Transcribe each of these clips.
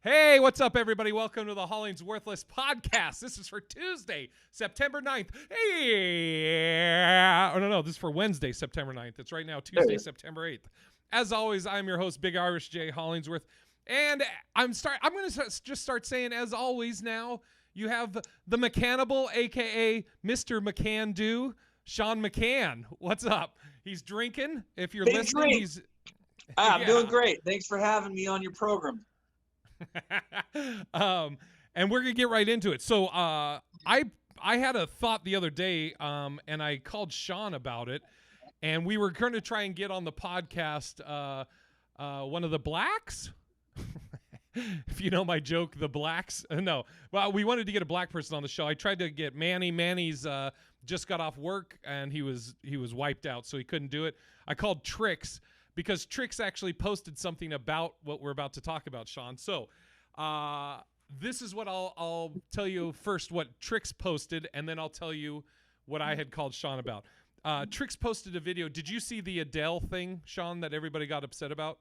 Hey, what's up, everybody? Welcome to the HollingsWorthless podcast. This is for Tuesday, September 9th. Hey, oh, no, this is for Wednesday, September 9th. It's right now Tuesday, September 8th. As always, I'm your host, Big Irish Jay Hollingsworth, and I'm going to just start saying, as always, now you have the Mechanable, aka Mr. McCann-Do, Sean McCann. What's up? He's drinking. If you're listening, he's. I'm doing great. Thanks for having me on your program. And we're gonna get right into it. So I had a thought the other day, and I called Sean about it, and we were going to try and get on the podcast one of the blacks. If you know my joke, the blacks. No, well, we wanted to get a black person on the show. I tried to get Manny. Manny's just got off work and he was wiped out, so he couldn't do it. I called Trix, because Trix actually posted something about what we're about to talk about, Sean. So this is what I'll tell you first, what Trix posted, and then I'll tell you what I had called Sean about. Trix posted a video. Did you see the Adele thing, Sean, that everybody got upset about?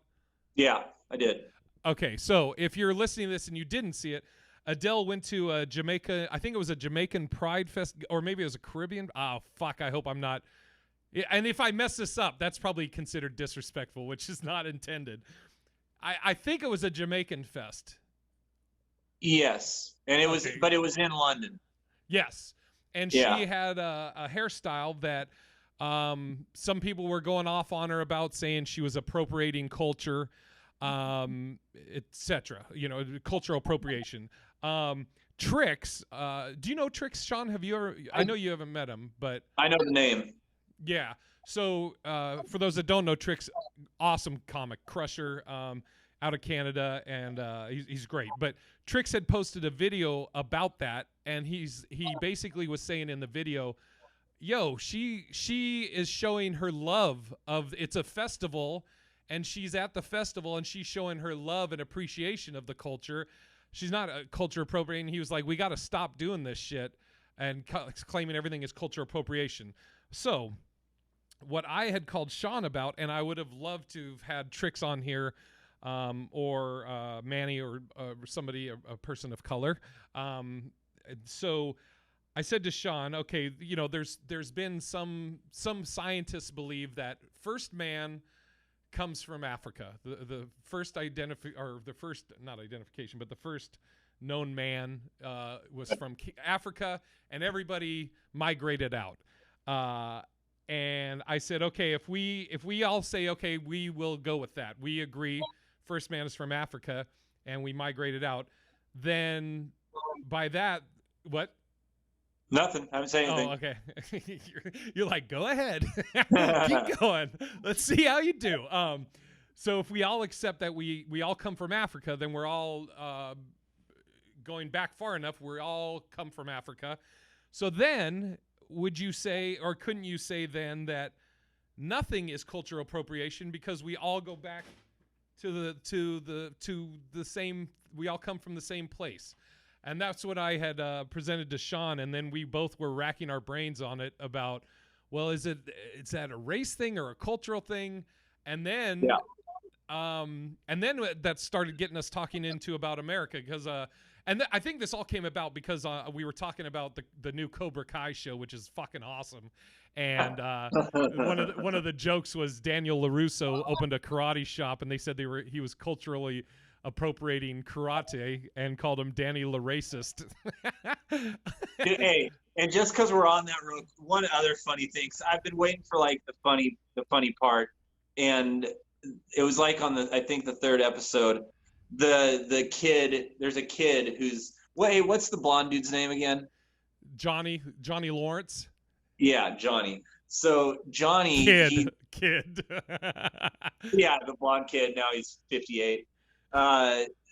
Yeah, I did. Okay, so if you're listening to this and you didn't see it, Adele went to Jamaica. I think it was a Jamaican Pride Fest, or maybe it was a Caribbean. Oh, fuck, I hope I'm not. Yeah, and if I mess this up, that's probably considered disrespectful, which is not intended. I think it was a Jamaican fest. Yes, and it was, but it was in London. Yes, and she had a hairstyle that some people were going off on her about, saying she was appropriating culture, etc. You know, cultural appropriation. Trix, do you know Trix, Sean? Have you ever? I know you haven't met him, but I know the name. Yeah. So for those that don't know, Trix, awesome comic, crusher, out of Canada, and he's great. But Trix had posted a video about that, and he basically was saying in the video, yo, she is showing her love of, it's a festival, and she's at the festival, and she's showing her love and appreciation of the culture. She's not a culture appropriating. He was like, we got to stop doing this shit and claiming everything is culture appropriation. So what I had called Sean about, and I would have loved to have had Trix on here, or Manny, or somebody, a person of color. So I said to Sean, okay, you know, there's been some scientists believe that first man comes from Africa. The first not identification, but the first known man was from Africa, and everybody migrated out. And I said, okay, if we all say, okay, we will go with that. We agree first man is from Africa and we migrated out. Then by that, what? Nothing. I haven't said anything. Oh, okay. You're like, go ahead. Keep going. Let's see how you do. So if we all accept that we all come from Africa, then we're all going back far enough. We all come from Africa. So then, would you say, or couldn't you say then, that nothing is cultural appropriation because we all go back to the same, we all come from the same place? And that's what I had presented to Sean, and then we both were racking our brains on it about, well, is that a race thing or a cultural thing? And then that started getting us talking into about America, because I think this all came about because we were talking about the new Cobra Kai show, which is fucking awesome. And one of the jokes was Daniel LaRusso opened a karate shop, and they said he was culturally appropriating karate and called him Danny LaRacist. Hey, and just because we're on that road, one other funny thing. So I've been waiting for like the funny part, and it was like on I think the third episode. The kid, there's a kid who's, what's the blonde dude's name again? Johnny Lawrence. Yeah, Johnny. So Johnny, kid. Yeah, the blonde kid. Now he's 58.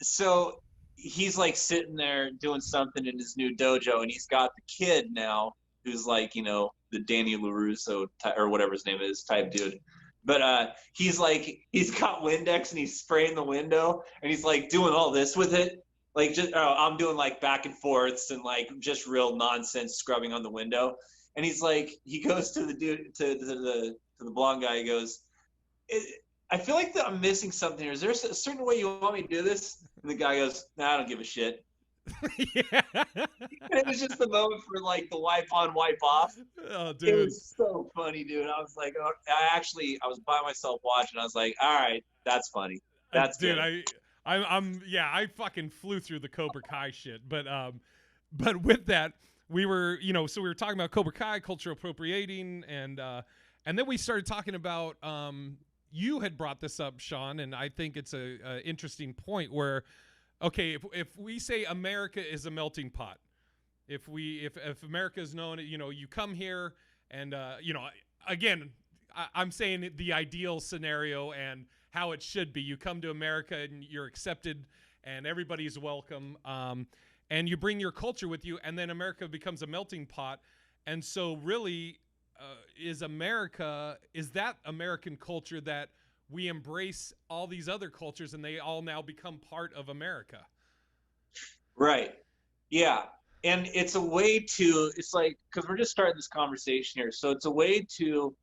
So he's like sitting there doing something in his new dojo, and he's got the kid now who's like, you know, the Danny LaRusso or whatever his name is type dude. But he's like, he's got Windex and he's spraying the window, and he's like doing all this with it. Like, just I'm doing like back and forths and like just real nonsense scrubbing on the window. And he's like, he goes to the dude, to the blonde guy. He goes, I feel like that I'm missing something here. Is there a certain way you want me to do this? And the guy goes, nah, I don't give a shit. Yeah. And it was just the moment for like the wipe on, wipe off. Oh, It dude. was so funny, dude. I was like, oh, I was by myself watching. I was like, all right, that's funny. That's Dude, good. yeah, I fucking flew through the Cobra Kai shit, but with that, we were, so we were talking about Cobra Kai, cultural appropriating, and then we started talking about, you had brought this up, Sean, and I think it's a interesting point where, okay, if we say America is a melting pot, if America is known, you come here and, again, I'm saying the ideal scenario and how it should be. You come to America and you're accepted and everybody's welcome. And you bring your culture with you, and then America becomes a melting pot. And so really, is that American culture that we embrace all these other cultures and they all now become part of America? Right. Yeah. And it's like, because we're just starting this conversation here. So it's a way to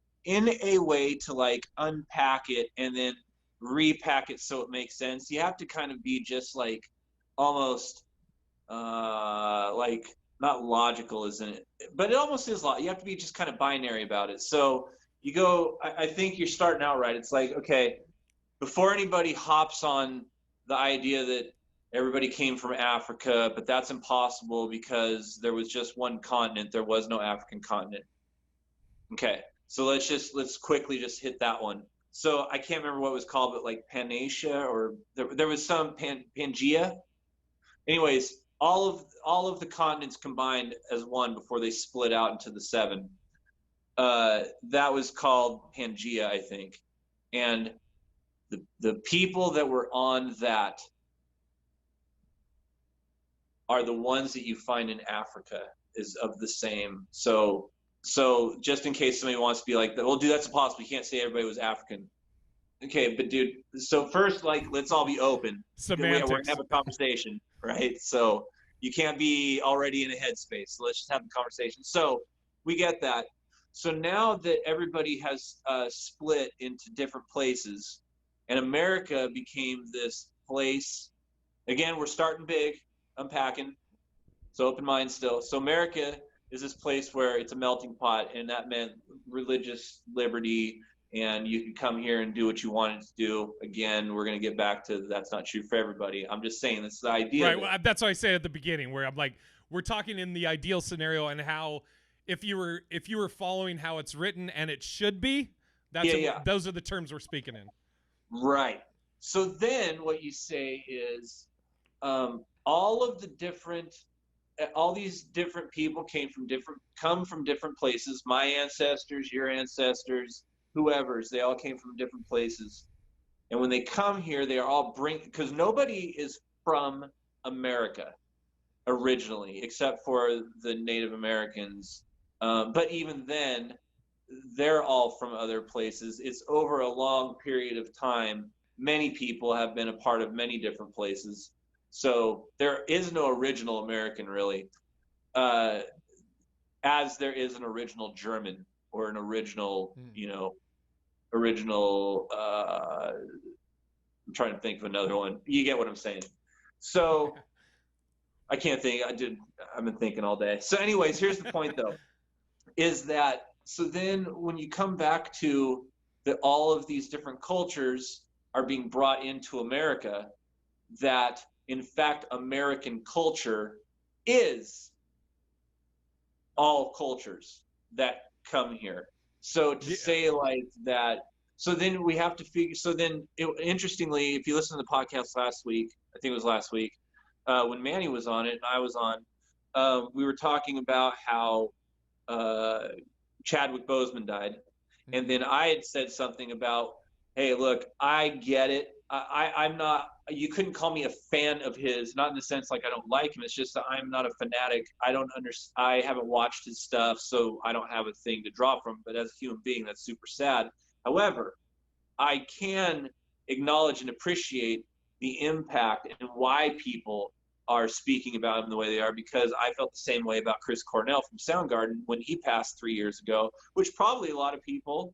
like unpack it and then repack it so it makes sense. You have to kind of be just like almost like not logical, isn't it? But it almost is. You have to be just kind of binary about it. So you go, I think you're starting out right. It's like, okay, before anybody hops on the idea that everybody came from Africa, but that's impossible because there was just one continent. There was no African continent. Okay, so let's quickly just hit that one. So I can't remember what it was called, but like Panasia, or there was some Pangea. Anyways, all of the continents combined as one before they split out into the 7. That was called Pangea, I think. And the people that were on that are the ones that you find in Africa is of the same. So just in case somebody wants to be like, well, dude, that's impossible. You can't say everybody was African. Okay, but dude, so first, like, let's all be open. Semantics. We're gonna have a conversation, right? So you can't be already in a headspace. So let's just have a conversation. So we get that. So now that everybody has split into different places, and America became this place. Again, we're starting big, unpacking. So open mind still. So America is this place where it's a melting pot, and that meant religious liberty, and you can come here and do what you wanted to do. Again, we're going to get back to that's not true for everybody. I'm just saying that's the idea. Right. Well, that's what I say at the beginning, where I'm like, we're talking in the ideal scenario and how if you were following how it's written and it should be, those are the terms we're speaking in. Right. So then what you say is all these different people come from different places. My ancestors, your ancestors, whoever's, they all came from different places. And when they come here, they are all because nobody is from America originally, except for the Native Americans. But even then, they're all from other places. It's over a long period of time. Many people have been a part of many different places. So there is no original American, really, as there is an original German or an original, I'm trying to think of another one. You get what I'm saying. So I can't think. I've been thinking all day. So anyways, here's the point, though, is that so then when you come back to that all of these different cultures are being brought into America, that in fact American culture is all cultures that come here. So to say like that, so then we have to figure, interestingly, if you listen to the podcast last week, I think it was last week, when Manny was on it and I was on, we were talking about how Chadwick Boseman died. And then I had said something about, hey, look, I get it. I'm not, you couldn't call me a fan of his, not in the sense like I don't like him. It's just that I'm not a fanatic. I haven't watched his stuff, so I don't have a thing to draw from. But as a human being, that's super sad. However, I can acknowledge and appreciate the impact and why people are speaking about him the way they are, because I felt the same way about Chris Cornell from Soundgarden when he passed 3 years ago, which probably a lot of people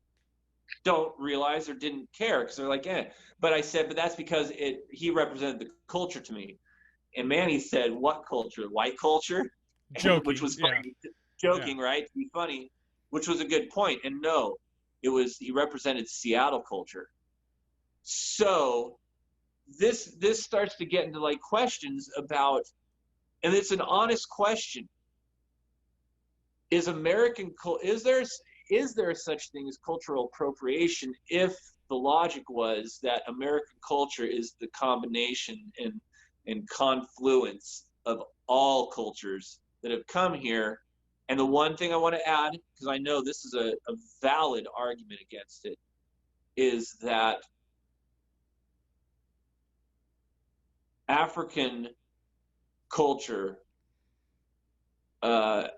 don't realize or didn't care because they're like, eh. But I said, but that's because he represented the culture to me. And Manny said, what culture? White culture? Joking. Which was funny. Yeah. Joking, right? To be funny, which was a good point. And no, he represented Seattle culture. So this starts to get into like questions about, and it's an honest question. Is there such thing as cultural appropriation if the logic was that American culture is the combination and confluence of all cultures that have come here? And the one thing I want to add, because I know this is a valid argument against it, is that African culture, and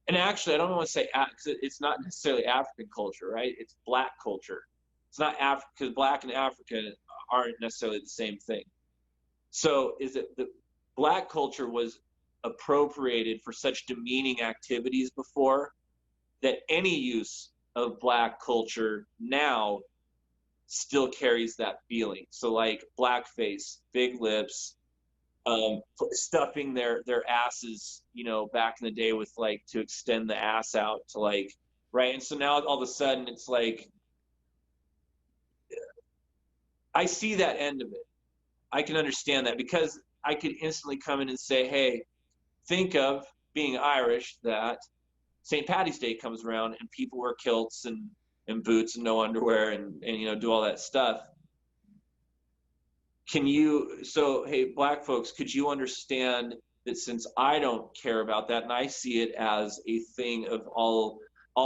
actually, I don't want to say because it's not necessarily African culture, right? It's Black culture. It's not African, because Black and African aren't necessarily the same thing. So is it the Black culture was appropriated for such demeaning activities before that any use of Black culture now still carries that feeling? So like blackface, big lips, stuffing their asses, back in the day with like to extend the ass out to like, right? And so now all of a sudden it's like, I see that end of it. I can understand that because I could instantly come in and say, hey, think of being Irish, that St. Paddy's Day comes around and people wear kilts and boots and no underwear and do all that stuff. Hey, Black folks, could you understand that since I don't care about that and I see it as a thing of all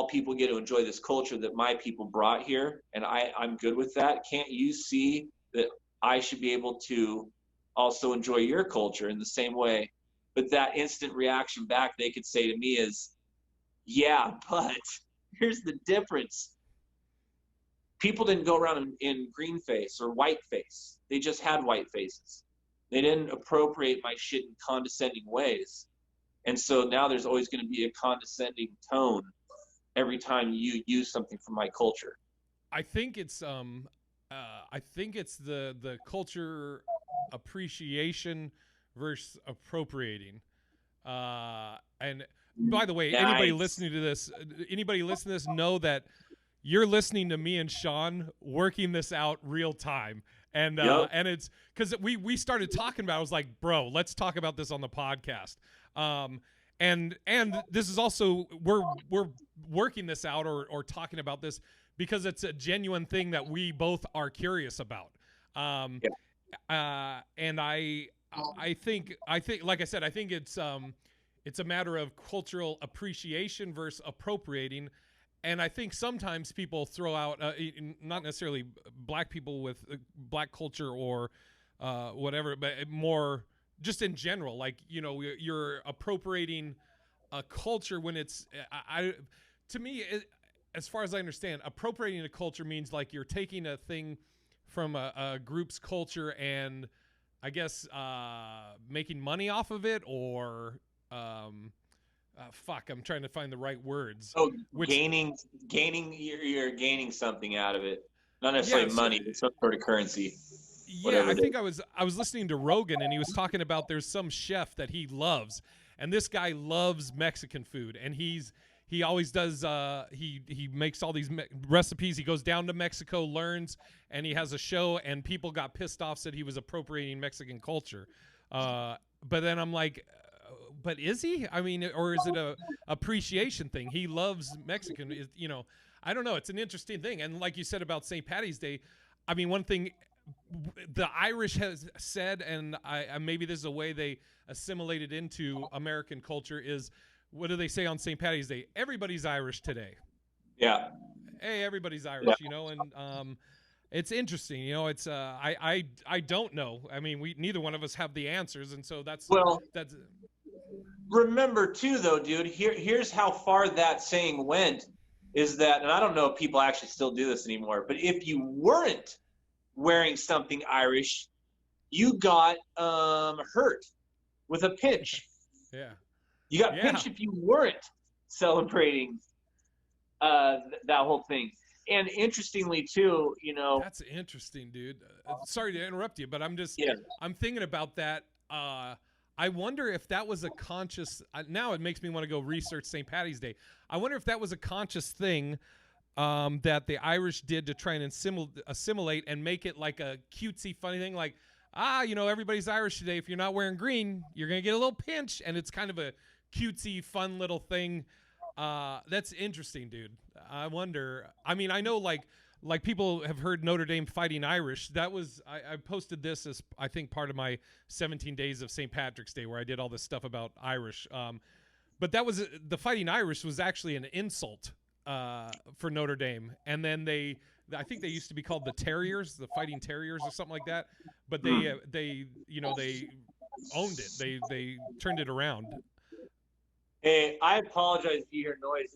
people get to enjoy this culture that my people brought here, and I'm good with that, can't you see that I should be able to also enjoy your culture in the same way? But that instant reaction back they could say to me is, yeah, but here's the difference. People didn't go around in green face or white face. They just had white faces. They didn't appropriate my shit in condescending ways. And so now there's always going to be a condescending tone every time you use something from my culture. I think it's the culture appreciation versus appropriating. And by the way, Nice. anybody listening to this know that you're listening to me and Sean working this out real time. And Yep. And it's because we started talking about it. I was like, bro, let's talk about this on the podcast. And this is also we're working this out or talking about this because it's a genuine thing that we both are curious about. And I think like I said, I think it's a matter of cultural appreciation versus appropriating. And I think sometimes people throw out, not necessarily Black people with Black culture or whatever, but more just in general, like, you're appropriating a culture when it's, to me, as far as I understand, appropriating a culture means like you're taking a thing from a group's culture and I guess making money off of it or... I'm trying to find the right words. Oh, gaining, you're gaining something out of it. Not necessarily money, but some sort of currency. Yeah, I think I was listening to Rogan and he was talking about there's some chef that he loves, and this guy loves Mexican food, and he always does. He makes all these recipes. He goes down to Mexico, learns, and he has a show. And people got pissed off, said he was appropriating Mexican culture. But then I'm like, but is he? I mean, or is it a appreciation thing? He loves Mexican. I don't know. It's an interesting thing. And like you said about St. Paddy's Day, I mean, one thing the Irish has said, and maybe this is a way they assimilated into American culture, is what do they say on St. Paddy's Day? Everybody's Irish today. Yeah. Hey, everybody's Irish, and it's interesting. It's I don't know. I mean, neither one of us have the answers, and so that's. Remember too, though, dude. Here's how far that saying went. Is that, and I don't know if people actually still do this anymore, but if you weren't wearing something Irish, you got hurt with a pinch. Yeah. You got pinched if you weren't celebrating that whole thing. and interestingly too, That's interesting, dude. Sorry to interrupt you, but yeah. I'm thinking about that. I wonder if that was a conscious. Now it makes me want to go research St. Patty's Day. I wonder if that was a conscious thing that the Irish did to try and assimilate and make it like a cutesy, funny thing. Like, everybody's Irish today. If you're not wearing green, you're gonna get a little pinch, and it's kind of a cutesy, fun little thing. That's interesting, dude. I wonder. I mean, I know like people have heard Notre Dame Fighting Irish. That was I posted this as I think part of my 17 days of St. Patrick's Day where I did all this stuff about Irish. But that was the Fighting Irish was actually an insult for Notre Dame, and then I think they used to be called the Terriers, the Fighting Terriers or something like that. But they owned it. They turned it around. Hey, I apologize if you hear noise.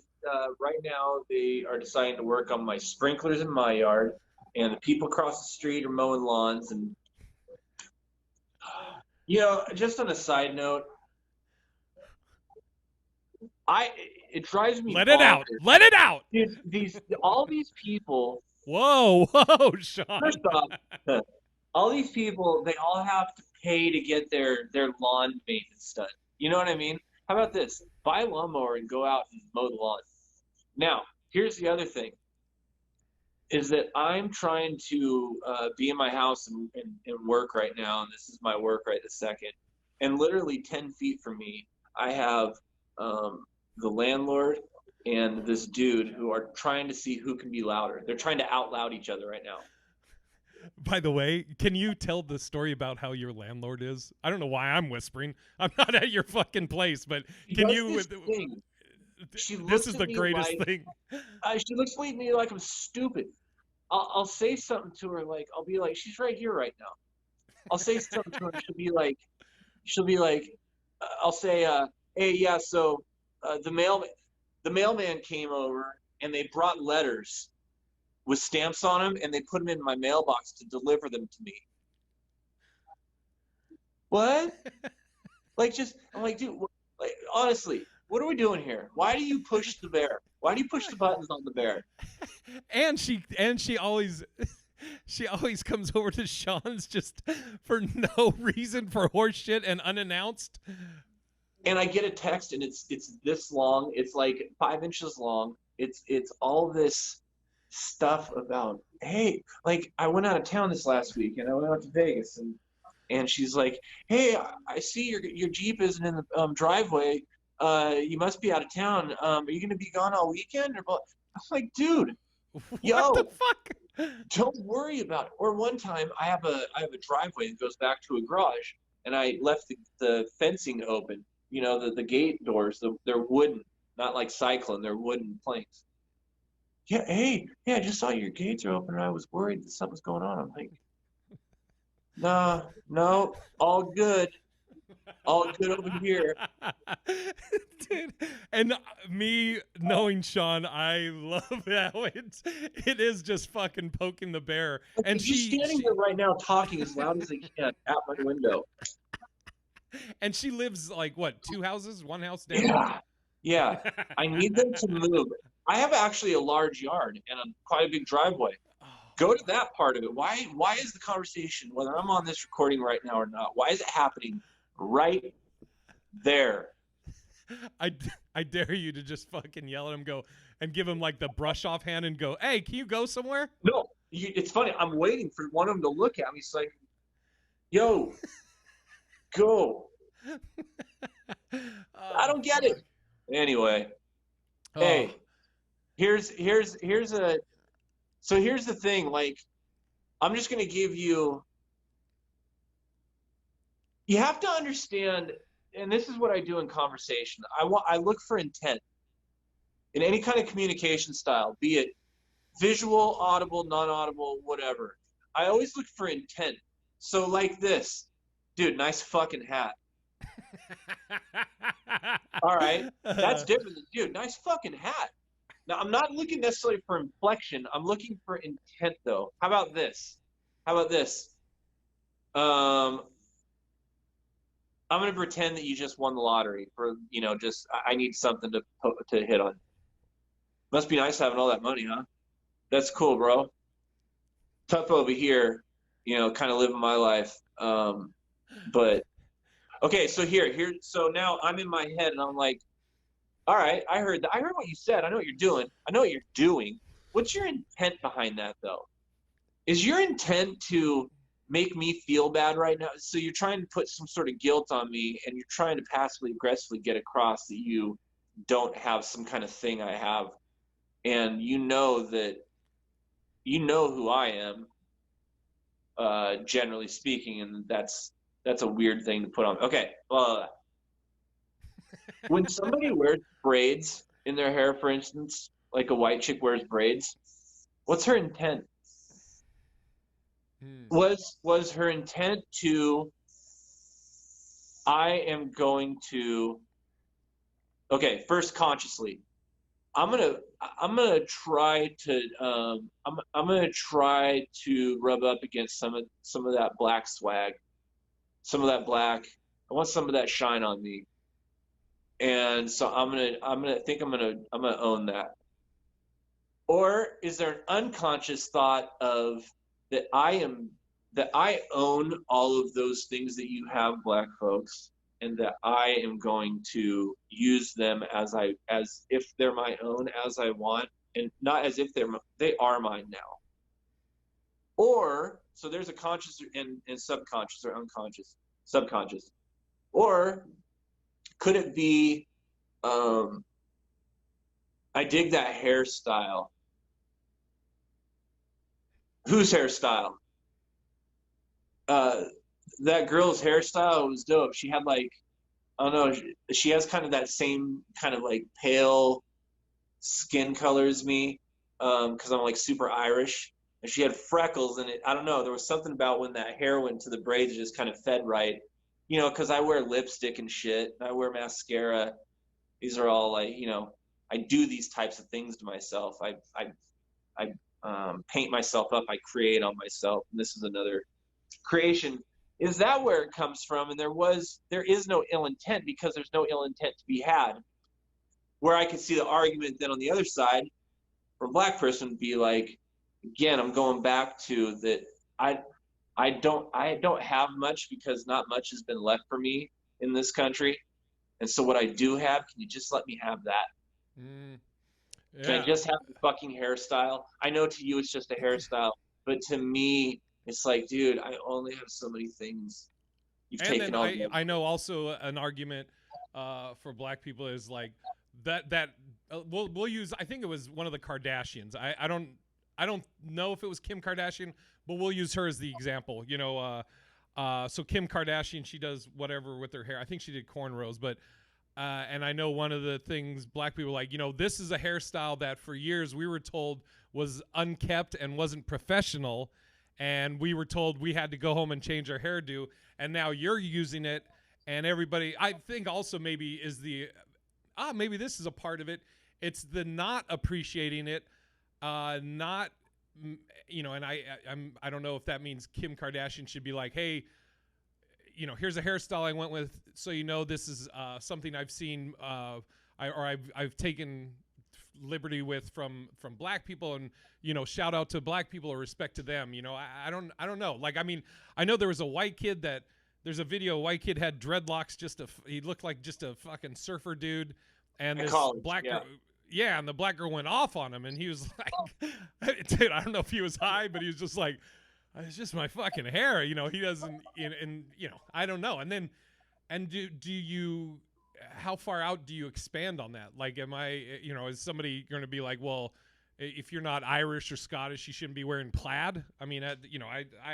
Right now, they are deciding to work on my sprinklers in my yard, and the people across the street are mowing lawns. And just on a side note, it drives me. Let it out. Let it out. All these people. Whoa, Sean. First off, all these people, they all have to pay to get their lawn maintenance done. You know what I mean? How about this? Buy a lawnmower and go out and mow the lawn. Now, here's the other thing, is that I'm trying to be in my house and work right now, and this is my work right this second. And literally 10 feet from me, I have the landlord and this dude who are trying to see who can be louder. They're trying to out loud each other right now. By the way, can you tell the story about how your landlord is? I don't know why I'm whispering. I'm not at your fucking place, but can you? This is the greatest thing. She looks at me like I'm stupid. I'll say something to her, like I'll be like, she's right here right now. I'll say something to her. She'll be like, I'll say, hey, yeah. So the mailman came over and they brought letters with stamps on them, and they put them in my mailbox to deliver them to me. What? I'm like, dude, like, honestly, what are we doing here? Why do you push the bear? Why do you push the buttons on the bear? And she always comes over to Sean's just for no reason, for horse shit and unannounced. And I get a text, and it's this long. It's like 5 inches long. It's all this stuff about, hey, like I went out of town this last week and I went out to Vegas, and she's like, hey, I see your Jeep isn't in the driveway. You must be out of town. Are you gonna be gone all weekend? I'm like, dude, what the fuck? Don't worry about it. Or one time I have a driveway that goes back to a garage, and I left the fencing open. The gate doors, they're wooden, not like cyclone, they're wooden planks. Yeah, hey, yeah, I just saw your gates are open, and I was worried that something was going on. I'm like, nah, no, all good over here. Dude, and me knowing Sean, I love how it is just fucking poking the bear. And she's standing there right now talking as loud as I can at my window. And she lives like what, 2 houses, 1 house down? Yeah. I need them to move. I have actually a large yard and quite a big driveway. Go to that part of it. Why is the conversation, whether I'm on this recording right now or not, why is it happening right there? I dare you to just fucking yell at him, go and give him like the brush off hand and go, hey, can you go somewhere? No, it's funny. I'm waiting for one of them to look at me. He's like, yo, go. I don't get it. Anyway, hey, here's the thing. Like, I'm just gonna give you. You have to understand, and this is what I do in conversation. I look for intent in any kind of communication style, be it visual, audible, non-audible, whatever. I always look for intent. So like this, dude, nice fucking hat. All right, that's different than, dude, nice fucking hat. Now, I'm not looking necessarily for inflection. I'm looking for intent, though. How about this? I'm going to pretend that you just won the lottery for, just I need something to hit on. Must be nice having all that money, huh? That's cool, bro. Tough over here, kind of living my life. But okay, so so now I'm in my head and I'm like, all right, I heard that. I heard what you said. I know what you're doing. I know what you're doing. What's your intent behind that, though? Is your intent to make me feel bad right now? So you're trying to put some sort of guilt on me, and you're trying to passively aggressively get across that you don't have some kind of thing I have, and that who I am, generally speaking, and that's a weird thing to put on. Okay, when somebody wears braids in their hair, for instance, like a white chick wears braids, what's her intent? Was her intent to, I am going to, okay, first consciously, I'm gonna try to I'm gonna try to rub up against some of that black swag, some of that black. I want some of that shine on me, and so I'm gonna own that. Or is there an unconscious thought of that I own all of those things that you have, black folks, and that I am going to use them as if they're my own, as I want, and not as if they are mine now. Or so there's a conscious and subconscious or unconscious, subconscious. Or could it be I dig that hairstyle. Whose hairstyle? That girl's hairstyle was dope. She had like, I don't know, she has kind of that same kind of like pale skin color as me, because I'm like super Irish. And she had freckles, and I don't know, there was something about when that hair went to the braids, just kind of fed right. Because I wear lipstick and shit. I wear mascara. These are all like, I do these types of things to myself. I paint myself up. I create on myself. And this is another creation. Is that where it comes from? And there is no ill intent, because there's no ill intent to be had. Where I could see the argument then on the other side for a black person would be like, again, I'm going back to that I don't have much, because not much has been left for me in this country. And so what I do have, can you just let me have that? Yeah. Can I just have the fucking hairstyle? I know to you it's just a hairstyle, but to me, it's like, dude, I only have so many things. You've And taken then all. I know also an argument for black people is like that we'll use. I think it was one of the Kardashians. I don't know if it was Kim Kardashian, but we'll use her as the example. So Kim Kardashian, she does whatever with her hair. I think she did cornrows, but and I know one of the things black people like, this is a hairstyle that for years we were told was unkept and wasn't professional, and we were told we had to go home and change our hairdo, and now you're using it, and everybody, I think also maybe is maybe this is a part of it. It's the not appreciating it, not, and I don't know if that means Kim Kardashian should be like, hey, here's a hairstyle I went with, so this is something I've seen, I've taken liberty with from black people, and shout out to black people or respect to them. I don't know. Like, I mean, I know there was a white kid there's a video, a white kid had dreadlocks, he looked like just a fucking surfer dude, and this black girl, and the black girl went off on him, and he was like, dude, I don't know if he was high, but he was just like, it's just my fucking hair, he doesn't, and I don't know. And then, do you, how far out do you expand on that? Like, am I, is somebody going to be like, well, if you're not Irish or Scottish, you shouldn't be wearing plaid? I mean, I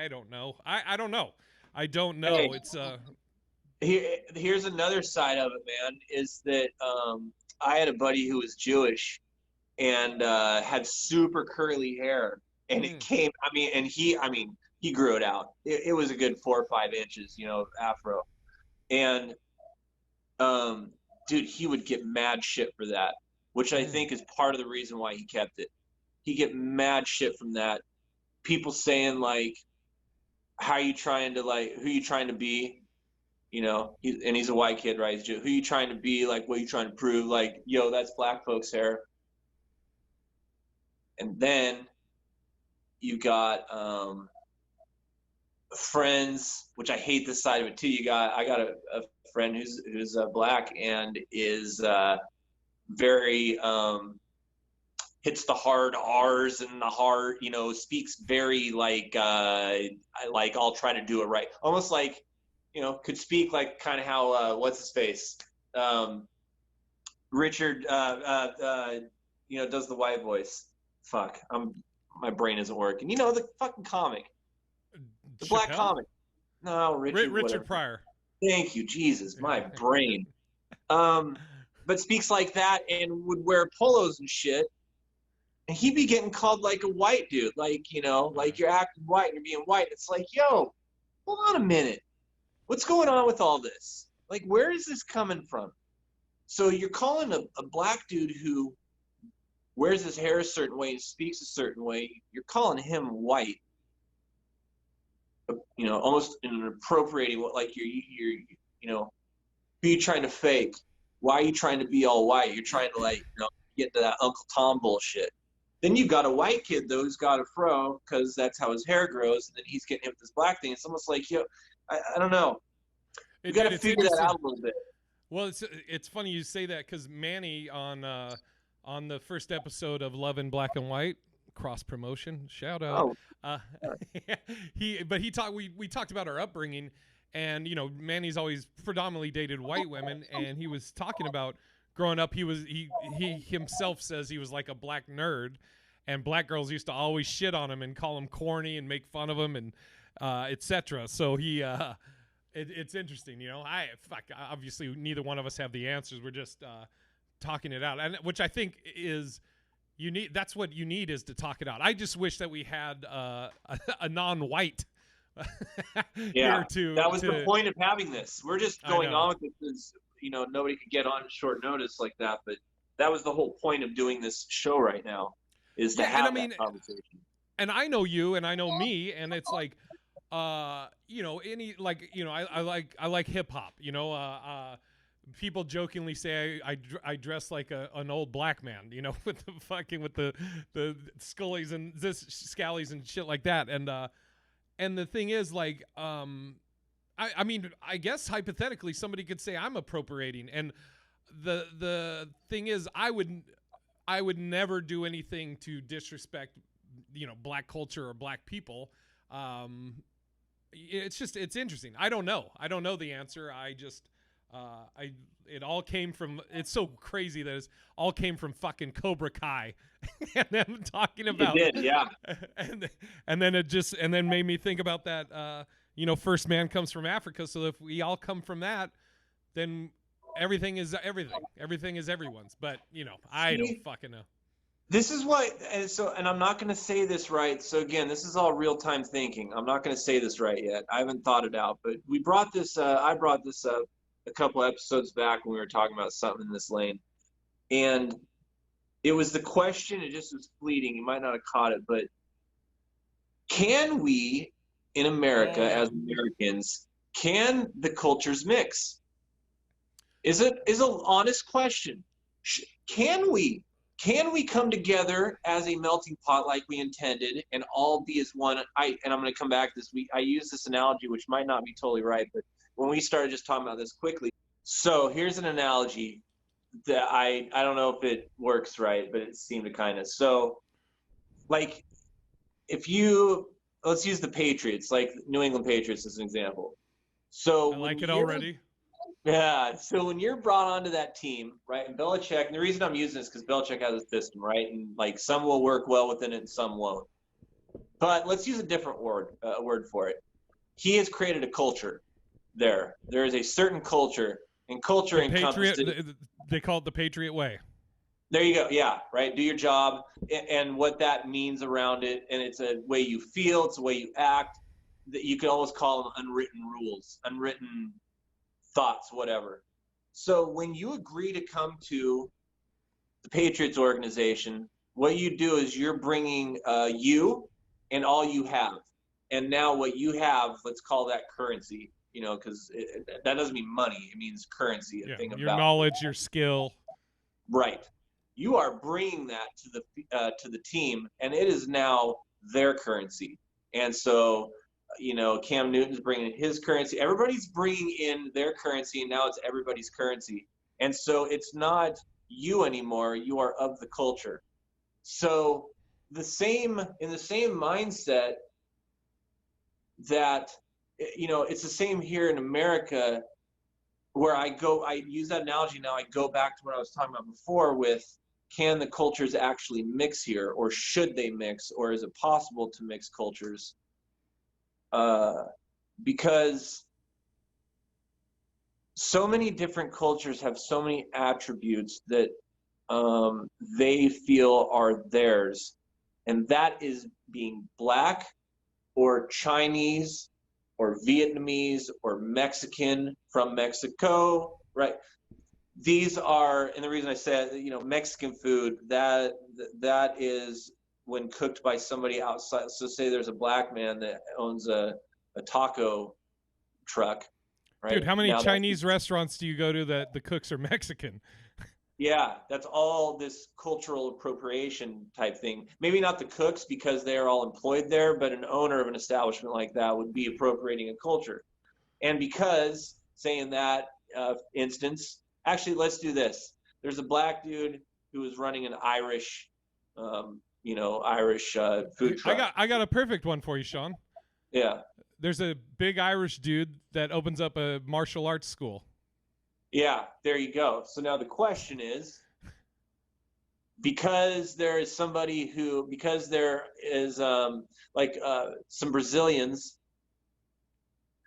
don't know. I don't know. I don't know. Hey, it's here's another side of it, man, is that I had a buddy who was Jewish and had super curly hair, and it came, he grew it out. It was a good 4 or 5 inches, afro. And dude, he would get mad shit for that, which I think is part of the reason why he kept it. He get mad shit from that. People saying like, how you trying to, like, who you trying to be? And he's a white kid, right? He's Jew. Who you trying to be? Like, what you trying to prove? Like, yo, that's black folks' hair. And then you got friends, which I hate this side of it too. I got a friend who's black and is very hits the hard R's and the hard, speaks very like I'll try to do it right, almost like could speak like kind of how what's his face, Richard, does the white voice. Fuck, my brain isn't working. The fucking comic, the black comic. No, Richard Pryor. Thank you, Jesus, my brain. But speaks like that and would wear polos and shit. And he'd be getting called like a white dude, like you're acting white and you're being white. It's like, yo, hold on a minute. What's going on with all this? Like, where is this coming from? So you're calling a black dude who wears his hair a certain way and speaks a certain way, you're calling him white. Almost in an appropriating, like you're who are you trying to fake? Why are you trying to be all white? You're trying to get to that Uncle Tom bullshit. Then you've got a white kid though who's got a fro because that's how his hair grows, and then he's getting hit with this black thing. It's almost like, I don't know. You got to figure that out a little bit. Well, it's funny you say that because Manny on the first episode of Love in Black and White, cross promotion, shout out. Oh. We talked about our upbringing, and Manny's always predominantly dated white women, and he was talking about growing up. He himself says he was like a black nerd, and black girls used to always shit on him and call him corny and make fun of him and etc. So it's interesting, obviously neither one of us have the answers. We're just talking it out, and which I think is unique. That's what you need, is to talk it out. I just wish that we had a non-white. Yeah, that was the point of having this. We're just going on with it because nobody could get on short notice like that. But that was the whole point of doing this show right now, is to have that conversation. And I know you, and I know me, and it's like, I like hip hop. People jokingly say I dress like an old black man, with the scullies and scallies and shit like that. And the thing is, like, I mean, I guess hypothetically somebody could say I'm appropriating, and the thing is, I would never do anything to disrespect, black culture or black people. It's interesting. I don't know the answer. I just it all came from, it's so crazy that it all came from fucking Cobra Kai and them talking about it did, yeah. And then made me think about that first man comes from Africa. So if we all come from that, then everything is everyone's. But I don't fucking know. This is what, and I'm not going to say this right. So again, this is all real-time thinking. I'm not going to say this right yet. I haven't thought it out, but I brought this up a couple episodes back when we were talking about something in this lane. And it was the question, it just was fleeting. You might not have caught it, but can we, in America, as Americans, can the cultures mix? Is an honest question. Can we come together as a melting pot like we intended and all be as one? I'm going to come back this week. I use this analogy, which might not be totally right, but when we started just talking about this quickly. So here's an analogy that I don't know if it works right, but it seemed to kind of. So, like, let's use the Patriots, like New England Patriots as an example. So I like it already. Yeah. So when you're brought onto that team, right, and Belichick, and the reason I'm using this is because Belichick has a system, right, and like some will work well within it and some won't. But let's use a different word for it. He has created a culture there. There is a certain culture, and culture encompasses. They call it the Patriot way. There you go. Yeah, right. Do your job, and what that means around it, and it's a way you feel, it's a way you act. That you could always call them unwritten rules, unwritten thoughts, whatever. So when you agree to come to the Patriots organization, what you do is you're bringing you and all you have. And now what you have, let's call that currency, because that doesn't mean money. It means currency. Your knowledge, your skill. Right. You are bringing that to the team, and it is now their currency. And so, Cam Newton's bringing his currency. Everybody's bringing in their currency, and now it's everybody's currency. And so it's not you anymore. You are of the culture. So in the same mindset that, it's the same here in America, where I use that analogy now. I go back to what I was talking about before with, can the cultures actually mix here, or should they mix, or is it possible to mix cultures? Because so many different cultures have so many attributes that they feel are theirs, and that is being Black or Chinese or Vietnamese or Mexican from Mexico, right? These are, and the reason I said, Mexican food, that is when cooked by somebody outside. So say there's a Black man that owns a taco truck, right? Dude, how many Chinese restaurants do you go to that the cooks are Mexican? Yeah, that's all this cultural appropriation type thing. Maybe not the cooks because they are all employed there, but an owner of an establishment like that would be appropriating a culture. And because, say in that instance, actually, let's do this. There's a Black dude who is running an Irish, food truck. I got a perfect one for you, Sean. Yeah. There's a big Irish dude that opens up a martial arts school. Yeah, there you go. So now the question is, because there is some Brazilians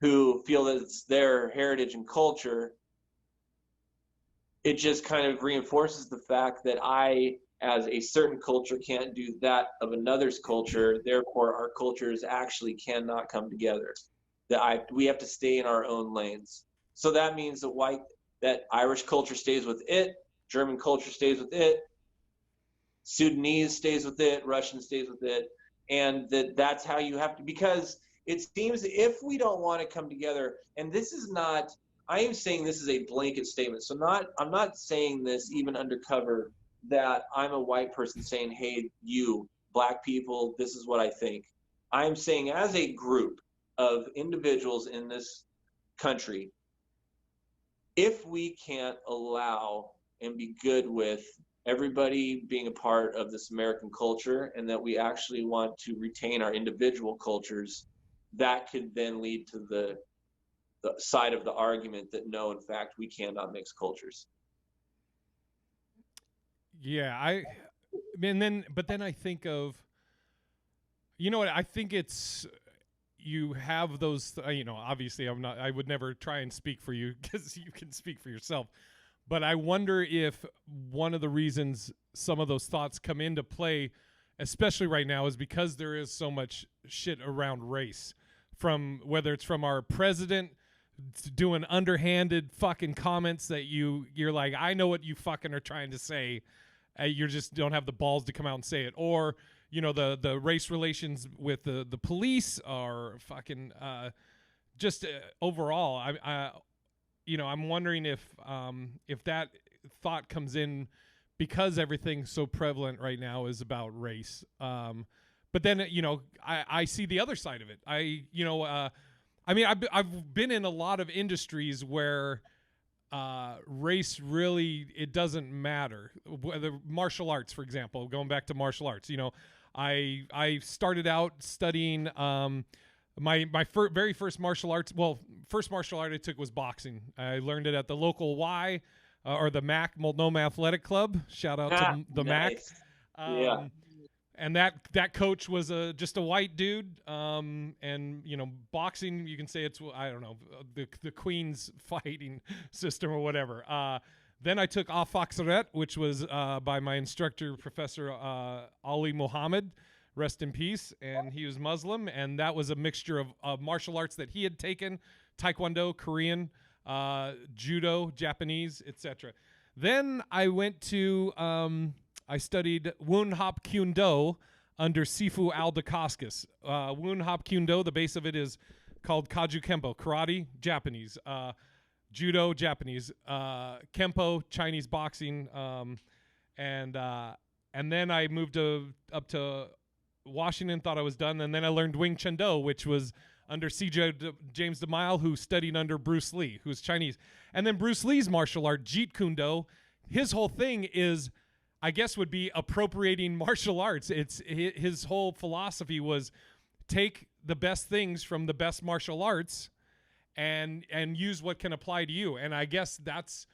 who feel that it's their heritage and culture, it just kind of reinforces the fact that I, as a certain culture, can't do that of another's culture. Therefore, our cultures actually cannot come together. We have to stay in our own lanes. So that means that Irish culture stays with it, German culture stays with it, Sudanese stays with it, Russian stays with it, and that's how you have to, because it seems if we don't want to come together, and this is not, I am saying this is a blanket statement. So I'm not saying this even undercover that I'm a white person saying, hey, you Black people, this is what I think. I'm saying as a group of individuals in this country, if we can't allow and be good with everybody being a part of this American culture, and that we actually want to retain our individual cultures, that could then lead to the side of the argument that no, in fact, we cannot mix cultures. Yeah, but then I think of, what I think it's, you have those, obviously I would never try and speak for you because you can speak for yourself. But I wonder if one of the reasons some of those thoughts come into play, especially right now, is because there is so much shit around race, from whether it's from our president doing underhanded fucking comments that you're like, I know what you fucking are trying to say. You just don't have the balls to come out and say it. Or, the race relations with the police are fucking just overall. I'm wondering if that thought comes in because everything so prevalent right now is about race. But then, I see the other side of it. I've been in a lot of industries where race really, it doesn't matter. Whether martial arts, for example, going back to martial arts, I started out studying my very first martial arts. Well, first martial art I took was boxing. I learned it at the local Y or the MAC, Multnomah Athletic Club. Shout out to the nice. MAC. Yeah. And that coach was just a white dude. And boxing, you can say it's, I don't know, the Queen's fighting system or whatever. Then I took Foxeret, which was by my instructor, Professor Ali Muhammad, rest in peace, and he was Muslim, and that was a mixture of martial arts that he had taken, Taekwondo, Korean, Judo, Japanese, etc. Then I went to, I studied Woon Hop Kyun Do under Sifu Al Dacascos. Woon Hop Kyun Do, the base of it is called Kaju Kempo, karate, Japanese, Judo, Japanese, Kempo, Chinese boxing, and then I moved up to Washington, thought I was done, and then I learned Wing Chun Do, which was under James DeMille, who studied under Bruce Lee, who's Chinese. And then Bruce Lee's martial art, Jeet Kune Do, his whole thing is, I guess, would be appropriating martial arts. It's his whole philosophy was take the best things from the best martial arts and use what can apply to you. And I guess that's,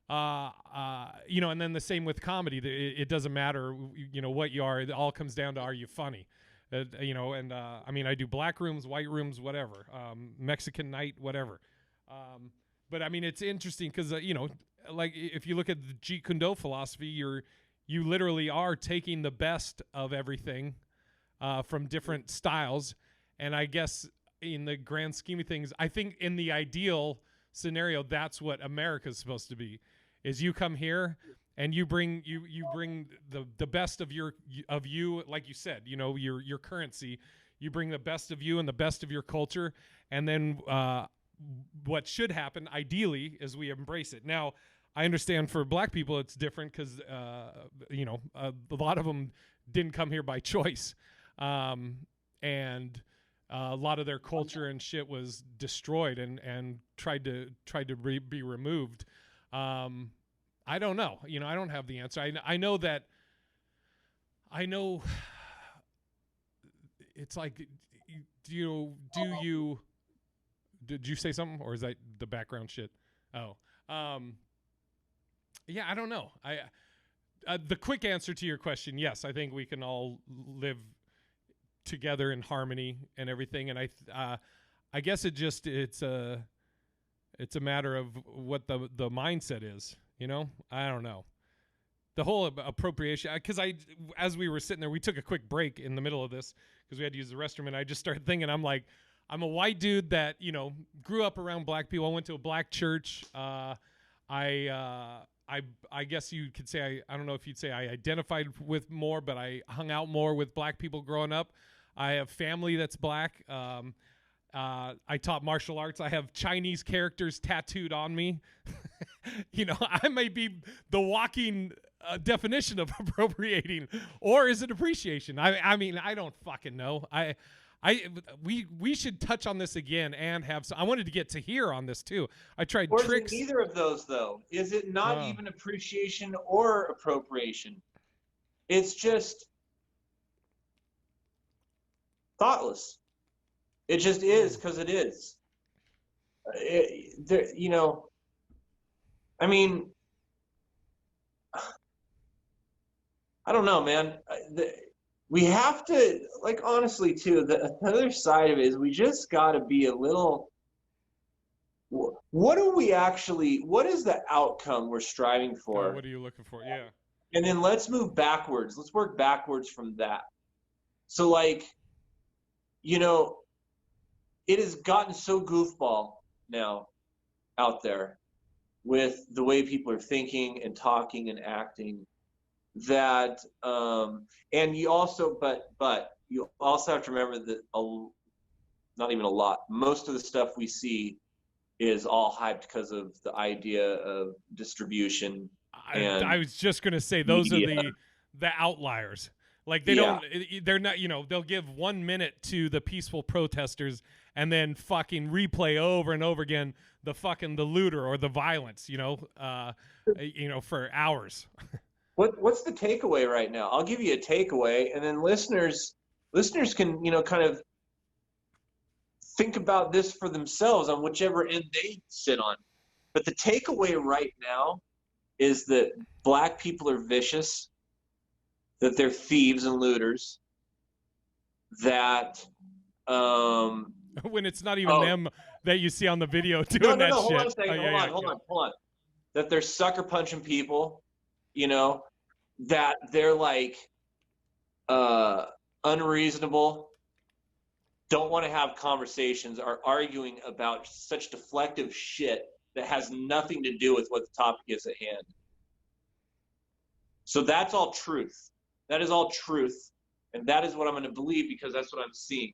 and then the same with comedy. It doesn't matter, what you are. It all comes down to, are you funny? I mean, I do black rooms, white rooms, whatever, Mexican night, whatever. But I mean, it's interesting because, like if you look at the Jeet Kune Do philosophy, you literally are taking the best of everything from different styles. And I guess in the grand scheme of things, I think in the ideal scenario, that's what America's supposed to be, is you come here and you bring the best of you, like you said, your currency. You bring the best of you and the best of your culture, and then what should happen ideally is we embrace it. Now, I understand for black people it's different because a lot of them didn't come here by choice, and a lot of their culture and shit was destroyed and tried to be removed. I don't know. I don't have the answer. I know that. I know. It's like, did you say something, or is that the background shit? Oh, yeah. I don't know. The quick answer to your question, yes, I think we can all live together in harmony and everything. And I guess it's a matter of what the mindset is. I don't know. The whole appropriation, because as we were sitting there, we took a quick break in the middle of this because we had to use the restroom, and I just started thinking, I'm a white dude that, grew up around black people. I went to a black church. I guess you could say, I don't know if you'd say I identified with more, but I hung out more with black people growing up. I have family that's black. I taught martial arts. I have Chinese characters tattooed on me. I may be the walking definition of appropriating, or is it appreciation? I mean, I don't fucking know. We should touch on this again and have some. I wanted to get to here on this too. I tried or tricks. Is it neither of those though? Is it not even appreciation or appropriation? It's just thoughtless. It just is because it is. I mean, I don't know, man. We have to, like, honestly, too, the other side of it is we just got to be a little, what is the outcome we're striving for? What are you looking for? Yeah. And then let's move backwards. Let's work backwards from that. So, like, it has gotten so goofball now out there with the way people are thinking and talking and acting that, and you also, but you also have to remember that not even a lot, most of the stuff we see is all hyped because of the idea of distribution. I was just going to say, those media. Are the outliers. Like they're not, they'll give 1 minute to the peaceful protesters and then fucking replay over and over again the looter or the violence, for hours. What's the takeaway right now? I'll give you a takeaway, and then listeners can, kind of think about this for themselves on whichever end they sit on. But the takeaway right now is that black people are vicious, that they're thieves and looters, that when it's not even them that you see on the video doing that shit. Hold on. That they're sucker punching people, that they're like unreasonable, don't want to have conversations, are arguing about such deflective shit that has nothing to do with what the topic is at hand. So that's all truth. That is all truth. And that is what I'm going to believe because that's what I'm seeing.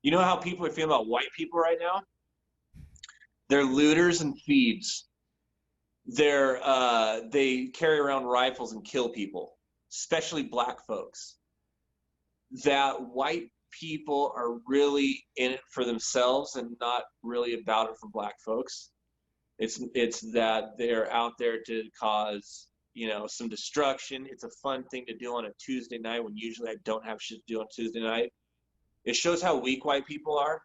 You know how people are feeling about white people right now? They're looters and thieves. They carry around rifles and kill people, especially black folks. that white people are really in it for themselves and not really about it for black folks. It's that they're out there to cause, you know, some destruction. It's a fun thing to do on a Tuesday night when usually I don't have shit to do on Tuesday night. It shows how weak white people are.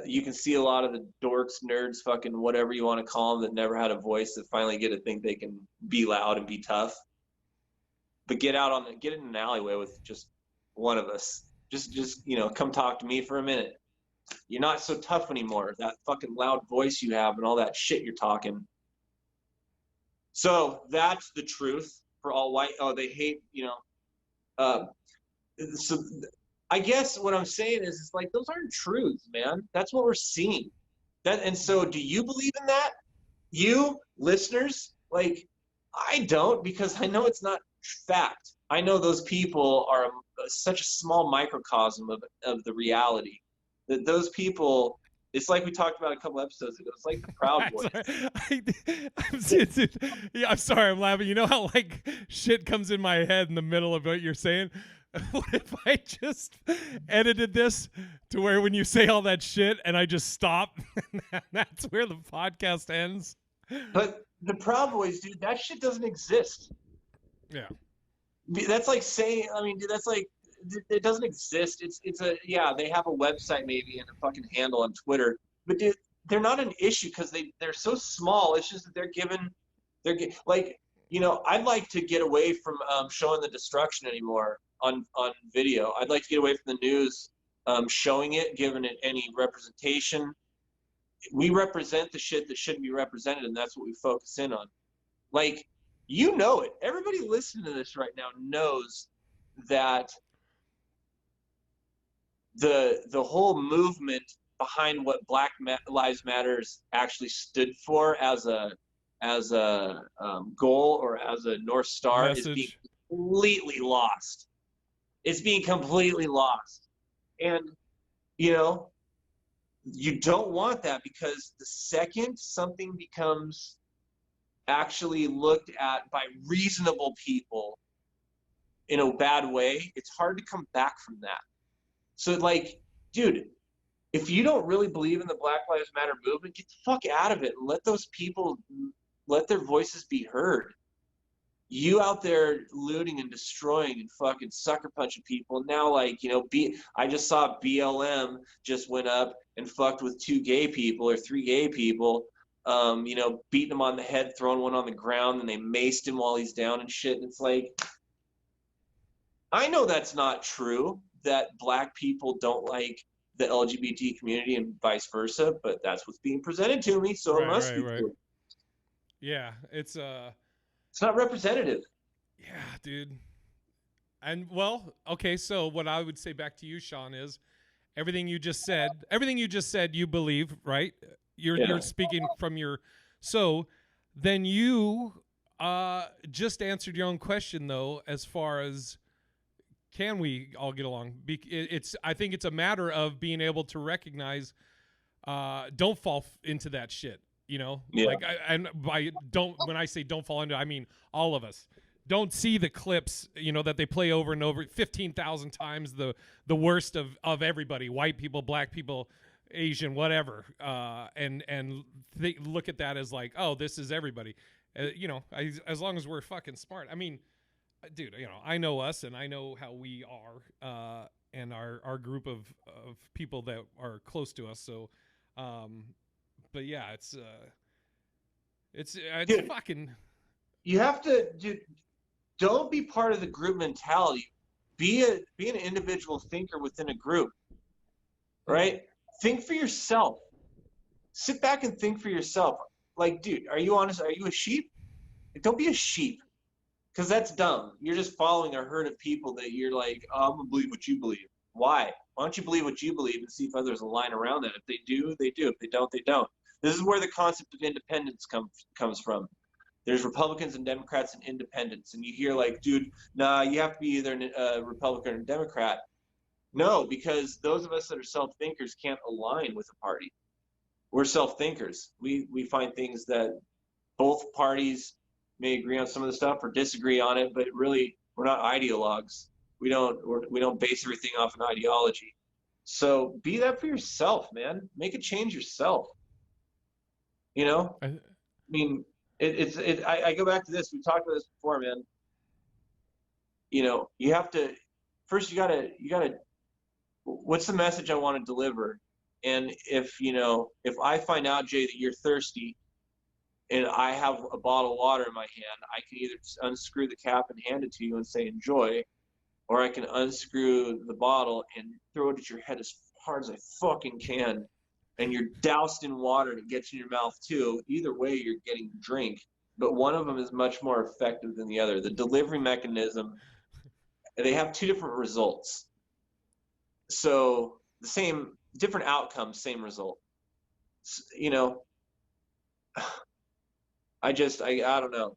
You can see a lot of the dorks, nerds, fucking whatever you want to call them, that never had a voice, that finally get to think they can be loud and be tough. But get in an alleyway with just one of us. Just you know, come talk to me for a minute. You're not so tough anymore. That fucking loud voice you have and all that shit you're talking. So that's the truth for all white. Oh, they hate, you know. So I guess what I'm saying is, it's like, those aren't truths, man. That's what we're seeing. And so, do you believe in that? You listeners, like, I don't, because I know it's not fact. I know those people are such a small microcosm of the reality. That those people, it's like we talked about a couple episodes ago. It's like the Proud Boys. I'm sorry, I'm laughing. You know how like shit comes in my head in the middle of what you're saying? What if I just edited this to where when you say all that shit and I just stop, and that's where the podcast ends? But the Proud Boys, dude, that shit doesn't exist. Yeah. That's like saying, I mean, dude, that's like, it doesn't exist. Yeah, they have a website maybe and a fucking handle on Twitter, but dude, they're not an issue because they're so small. It's just that they're like, you know, I'd like to get away from showing the destruction anymore on video. I'd like to get away from the news showing it, giving it any representation. We represent the shit that shouldn't be represented, and that's what we focus in on. Like, you know it. Everybody listening to this right now knows that the whole movement behind what Black Lives Matters actually stood for as a goal or as a North Star is being completely lost. It's being completely lost. And, you know, you don't want that, because the second something becomes actually looked at by reasonable people in a bad way, it's hard to come back from that. So, like, dude, if you don't really believe in the Black Lives Matter movement, get the fuck out of it and let those people, let their voices be heard. You out there looting and destroying and fucking sucker punching people. Now, like, you know, I just saw BLM just went up and fucked with 2 gay people or 3 gay people, you know, beating them on the head, throwing one on the ground, and they maced him while he's down and shit. And it's like, I know that's not true, that black people don't like the LGBT community and vice versa, but that's what's being presented to me, so it must be true. Yeah, it's not representative. Yeah, dude. And well, okay, so what I would say back to you, Sean, is everything you just said, you believe, right? You're speaking from your, so then you just answered your own question, though, as far as can we all get along? I think it's a matter of being able to recognize, don't fall into that shit. You know, like, when I say don't fall into, I mean all of us. Don't see the clips, you know, that they play over and over 15,000 times, the worst of everybody, white people, black people, Asian, whatever, and they look at that as like, oh, this is everybody. You know, as long as we're fucking smart. I mean, dude, you know, I know us and I know how we are, and our group of people that are close to us. So, but yeah, it's dude, fucking. You have to, dude. Don't be part of the group mentality. Be an individual thinker within a group, right? Think for yourself. Sit back and think for yourself. Like, dude, are you honest? Are you a sheep? Don't be a sheep, because that's dumb. You're just following a herd of people that you're like, oh, I'm gonna believe what you believe. Why? Why don't you believe what you believe and see if others align around that? If they do, they do. If they don't, they don't. This is where the concept of independence comes from. There's Republicans and Democrats and independents. And you hear like, dude, nah, you have to be either a Republican or a Democrat. No, because those of us that are self-thinkers can't align with a party. We're self-thinkers. We find things that both parties may agree on some of the stuff or disagree on it, but really we're not ideologues. We don't base everything off an ideology. So be that for yourself, man. Make a change yourself. You know, I mean, I go back to this. We talked about this before, man. You know, you have to first. You gotta. What's the message I want to deliver? And if I find out, Jay, that you're thirsty, and I have a bottle of water in my hand, I can either just unscrew the cap and hand it to you and say enjoy, or I can unscrew the bottle and throw it at your head as hard as I fucking can. And you're doused in water and it gets in your mouth too. Either way, you're getting a drink, but one of them is much more effective than the other. The delivery mechanism, they have two different results. So different outcomes, same result. You know, I don't know.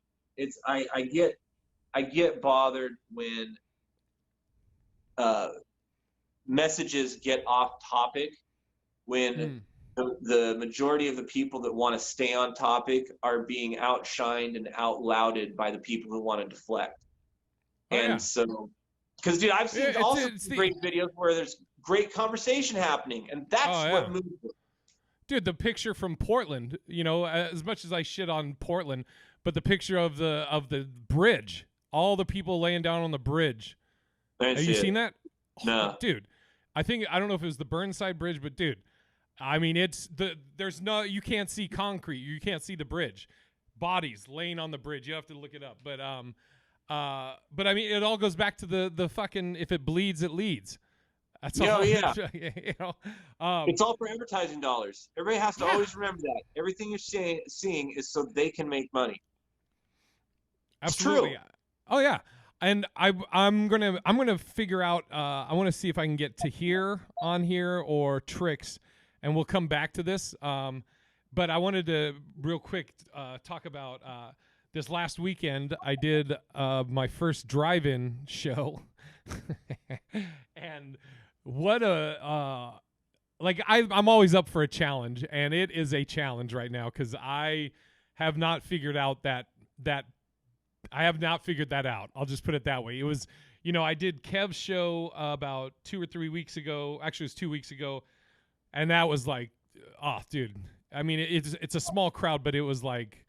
I get bothered when messages get off topic, when the majority of the people that want to stay on topic are being outshined and outlouded by the people who want to deflect. So, because dude, I've seen great videos where there's great conversation happening, and that's what moves me. Dude, the picture from Portland, as much as I shit on Portland, but the picture of the bridge, all the people laying down on the bridge. Have you seen that? No. Dude, I don't know if it was the Burnside Bridge, but dude, I mean, you can't see concrete. You can't see the bridge. Bodies laying on the bridge. You have to look it up. But I mean, it all goes back to the fucking, if it bleeds, it leads. That's all. Yeah. It's all for advertising dollars. Everybody has to always remember that. Everything you're seeing is so they can make money. Absolutely. It's true. Oh yeah. And I'm gonna figure out. I want to see if I can get Tahir on here or Trix, and we'll come back to this. But I wanted to real quick talk about this last weekend. I did my first drive-in show, and what I'm always up for a challenge, and it is a challenge right now because I have not figured out that. I have not figured that out. I'll just put it that way. It was, I did Kev's show about 2 or 3 weeks ago. Actually, it was 2 weeks ago. And that was like, oh, dude. I mean, it's a small crowd, but it was like,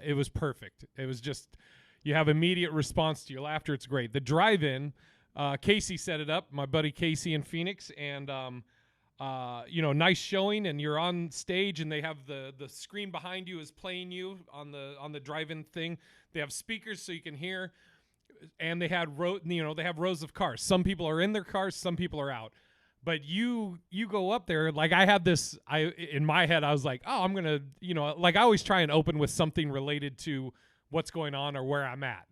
it was perfect. It was just, you have immediate response to your laughter. It's great. The drive-in, Casey set it up, my buddy Casey in Phoenix. And, nice showing, and you're on stage, and they have the screen behind you is playing you on the drive-in thing. They have speakers so you can hear, and they had they have rows of cars. Some people are in their cars, some people are out. But you go up there, like I had this. In my head, I was like, oh, I'm gonna, like I always try and open with something related to what's going on or where I'm at.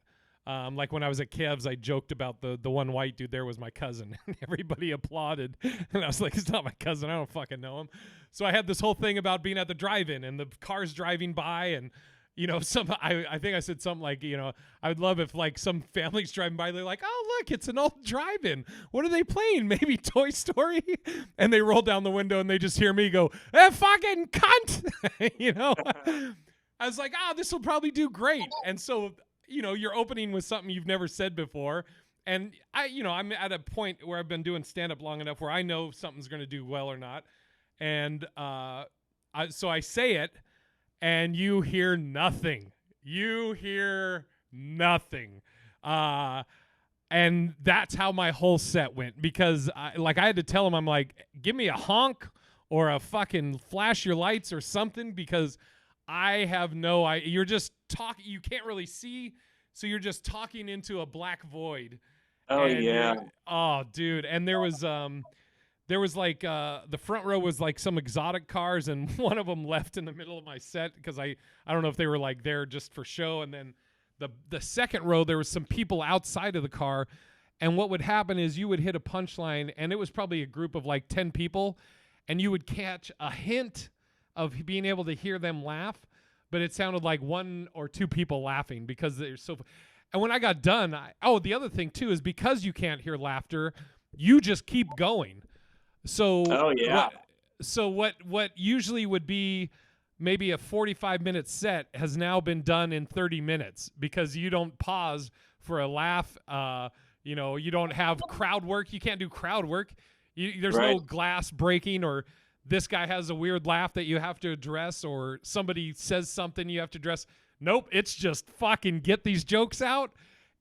Like when I was at Kev's, I joked about the one white dude there was my cousin. And everybody applauded. And I was like, it's not my cousin. I don't fucking know him. So I had this whole thing about being at the drive-in and the cars driving by. And, I think I said something like, I would love if like some family's driving by. They're like, oh, look, it's an old drive-in. What are they playing? Maybe Toy Story? And they roll down the window and they just hear me go, fucking cunt. I was like, this will probably do great. And so, you're opening with something you've never said before. And I'm at a point where I've been doing stand-up long enough where I know something's going to do well or not. And so I say it, and you hear nothing. You hear nothing. And that's how my whole set went, because I had to tell him, I'm like, give me a honk or a fucking flash your lights or something, because I have you're just talking, you can't really see, so you're just talking into a black void. Oh, yeah. Oh, dude. And there was like, the front row was like some exotic cars, and one of them left in the middle of my set because I don't know if they were like there just for show. And then the second row, there was some people outside of the car, and what would happen is you would hit a punchline, and it was probably a group of like 10 people, and you would catch a hint of being able to hear them laugh, but it sounded like 1 or 2 people laughing because they're so. And when I got done, the other thing too is because you can't hear laughter, you just keep going. So what usually would be maybe a 45-minute set has now been done in 30 minutes because you don't pause for a laugh. You know, you don't have crowd work. You can't do crowd work. There's Right. no glass breaking, or this guy has a weird laugh that you have to address, or somebody says something you have to address. Nope, it's just fucking get these jokes out,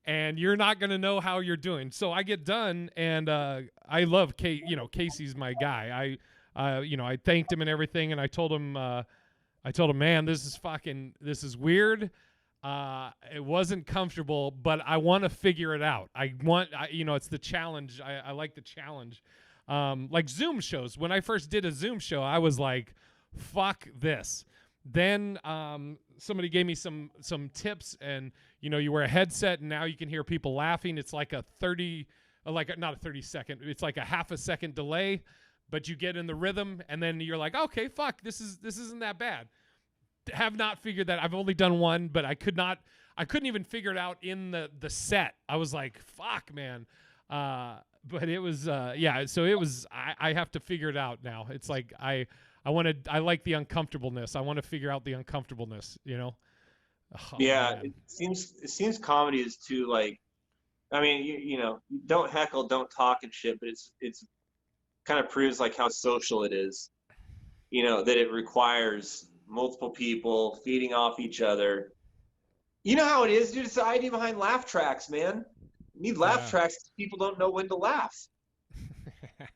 and you're not gonna know how you're doing. So I get done, and I love Casey's my guy. I thanked him and everything, and I told him, man, this is weird. It wasn't comfortable, but I want to figure it out. It's the challenge. I like the challenge. Like Zoom shows. When I first did a Zoom show, I was like, fuck this. Then somebody gave me some tips, and you wear a headset, and now you can hear people laughing. It's like not a 30 second. It's like a half a second delay, but you get in the rhythm, and then you're like, okay, fuck, this isn't that bad. Have not figured that. I've only done one, but I couldn't even figure it out in the set. I was like, fuck, man. But it was so it was I have to figure it out now. It's like I like the uncomfortableness. I want to figure out the uncomfortableness, Oh, Yeah, man. it seems comedy is too, like, I mean, you don't heckle, don't talk and shit, but it's kind of proves like how social it is. That it requires multiple people feeding off each other. You know how it is, dude. It's the idea behind laugh tracks, man. You need laugh tracks because people don't know when to laugh.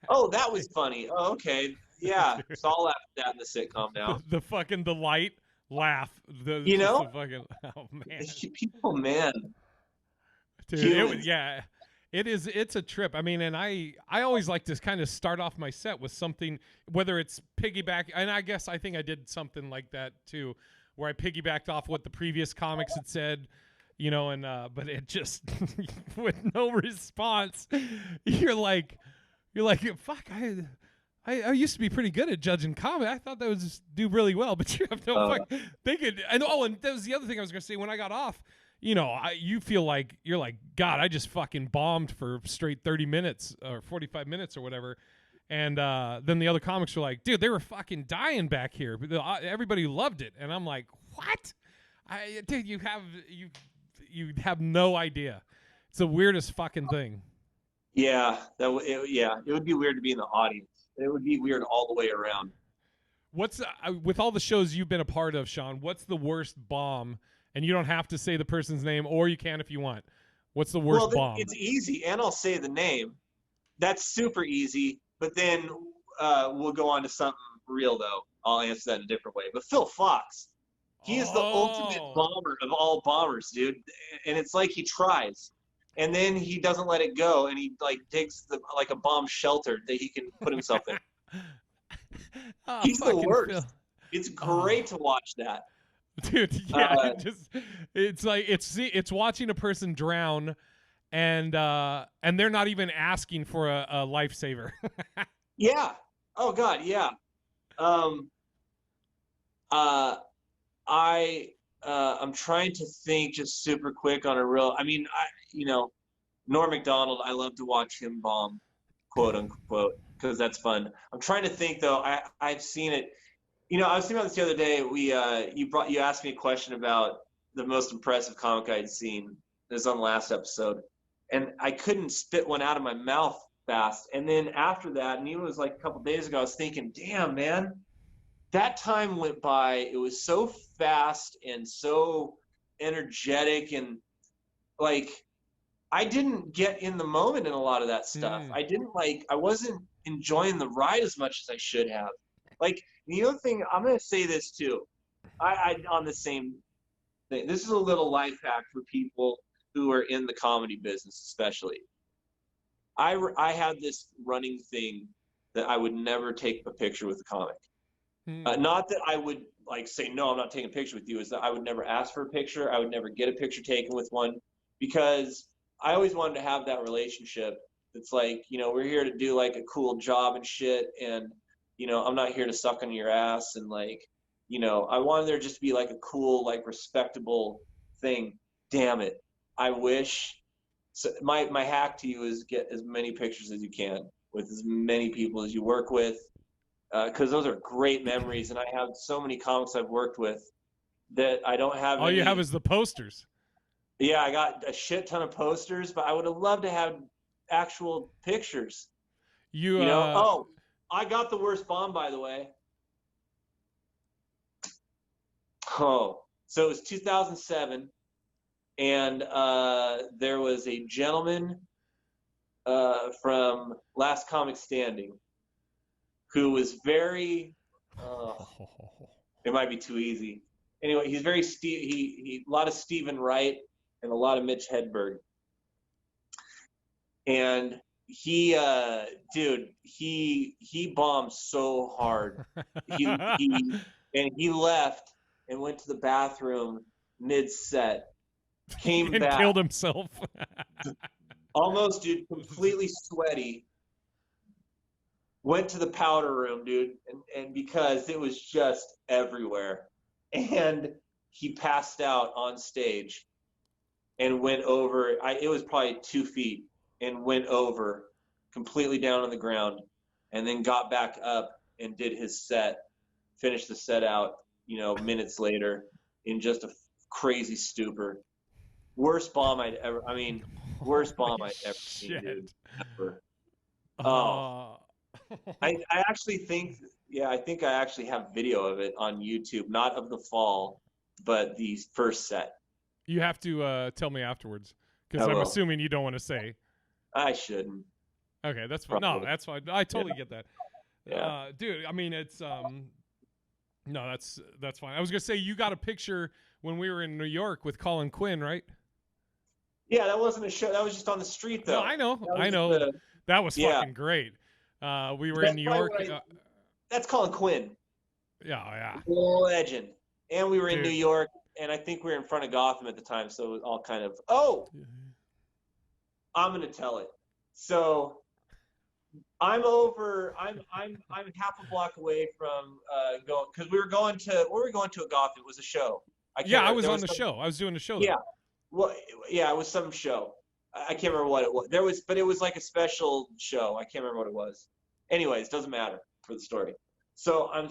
Oh, that was funny. Oh, okay. Yeah. So I'll laugh at that in the sitcom now. the fucking the light laugh. The fucking, oh man. People, man. Dude, it's a trip. I mean, and I always like to kind of start off my set with something, whether it's piggyback, and I think I did something like that too, where I piggybacked off what the previous comics had said, but it just with no response. You're like, fuck, I used to be pretty good at judging comedy. I thought that would just do really well, but you have no fuck. They could, and that was the other thing I was gonna say when I got off. You feel like you're like, God, I just fucking bombed for straight 30 minutes or 45 minutes or whatever. And then the other comics were like, dude, they were fucking dying back here. Everybody loved it. And I'm like, what? Dude, you have no idea. It's the weirdest fucking thing. Yeah, it would be weird to be in the audience. It would be weird all the way around. What's with all the shows you've been a part of, Sean, what's the worst bomb? And you don't have to say the person's name, or you can if you want. What's the worst bomb? It's easy, and I'll say the name. That's super easy, but then we'll go on to something real, though. I'll answer that in a different way. But Phil Fox, he is the ultimate bomber of all bombers, dude. And it's like he tries, and then he doesn't let it go, and he like digs like a bomb shelter that he can put himself in. He's the worst. Phil. It's great to watch that. Dude, yeah, it's like it's watching a person drown, and they're not even asking for a lifesaver. Yeah. Oh God, yeah. I'm trying to think just super quick on a real. I mean, Norm Macdonald. I love to watch him bomb, quote unquote, because that's fun. I'm trying to think though. I've seen it. I was thinking about this the other day. You asked me a question about the most impressive comic I'd seen. It was on the last episode, and I couldn't spit one out of my mouth fast. And then after that, and it was like a couple days ago, I was thinking, damn, man, that time went by. It was so fast and so energetic, and like I didn't get in the moment in a lot of that stuff. I wasn't enjoying the ride as much as I should have. Like, the other thing, I'm going to say this too. I on the same thing. This is a little life hack for people who are in the comedy business, especially. I had this running thing that I would never take a picture with a comic. Not that I would like say, no, I'm not taking a picture with you. Is that I would never ask for a picture. I would never get a picture taken with one, because I always wanted to have that relationship. It's like, we're here to do like a cool job and shit. And I'm not here to suck on your ass, and like, I wanted there just to be like a cool, like respectable thing. Damn it. I wish. So my hack to you is get as many pictures as you can with as many people as you work with, because those are great memories. And I have so many comics I've worked with that I don't have. All you have is the posters. Yeah, I got a shit ton of posters, but I would have loved to have actual pictures. You Oh, I got the worst bomb, by the way. Oh, so it was 2007, and there was a gentleman from Last Comic Standing who was very. It might be too easy. Anyway, he's very he a lot of Stephen Wright and a lot of Mitch Hedberg, and he bombed so hard. He left and went to the bathroom mid set, came and back, killed himself. almost, dude, completely sweaty. Went to the powder room, dude, and because it was just everywhere, and he passed out on stage and went over. It was probably 2 feet, and went over completely down on the ground, and then got back up and did his set, finished the set out, minutes later in just a crazy stupor. Worst bomb I'd ever. I mean, worst bomb I'd ever seen, dude. Ever. Oh. I actually think, I think I actually have video of it on YouTube, not of the fall, but the first set. You have to tell me afterwards, because I'm assuming you don't want to say. I shouldn't. Okay, that's fine. No, that's fine. I totally get that. Yeah. Dude, I mean, it's no, that's fine. I was gonna say you got a picture when we were in New York with Colin Quinn, right? Yeah, that wasn't a show. That was just on the street, though. No, I know. That was fucking great. We were in New York. That's Colin Quinn. Yeah. Legend. And we were in New York, and I think we were in front of Gotham at the time, so it was all kind of, I'm going to tell it. So I'm half a block away from going, because we were going to a Gotham. It was a show. I was on the show. I was doing a show. Yeah. Well, yeah, it was some show. I can't remember what it was. But it was like a special show. I can't remember what it was. Anyways, doesn't matter for the story. So I'm